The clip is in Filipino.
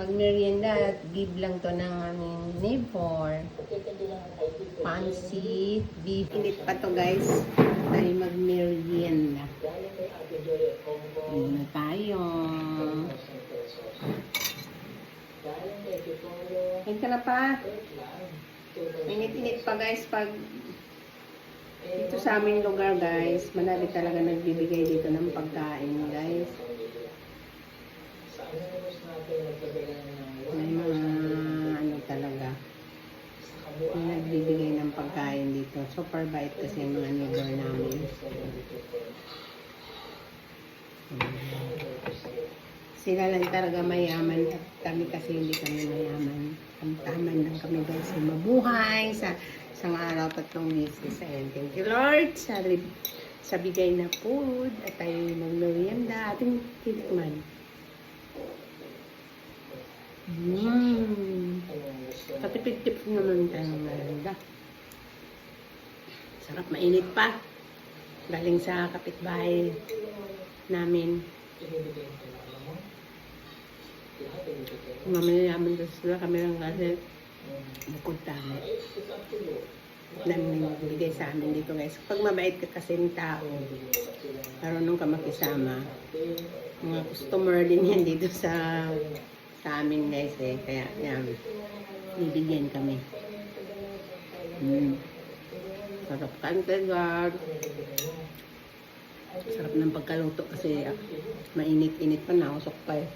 magmerienda at give lang to ng aming neighbor. Pansit, beef. Init pa to guys. Tayo magmerienda. Ano na tayo? Kain ka na pa? Init-init pa guys pag dito sa aming lugar guys. Marami talaga nagbibigay dito ng pagkain guys. May mga ano talaga may nagbibigay ng pagkain dito. Super bait kasi yung mga neighbor namin. Sila lang talaga mayaman at kami kasi hindi kami mayaman. Tamtaman lang kami guys sa mabuhay sa isang araw 3 beses. Ayan, thank you Lord sa bigay na food at tayo magmerienda ating titikman. Patipid-tip naman tayo ng merienda. Sarap, mainit pa. Galing sa kapitbahay namin. Mamayaman kasi sila kami lang kasi bukod tayo. Dami nagbigay sa amin dito guys. Pag mabait ka kasi ng tao, marunong ka makisama. Mga customer din yan dito sa amin guys eh. Kaya yan, bibigyan kami. Sarap kante guard. Sarap ng pagkaluto kasi mainit-init pa na, usok pa eh.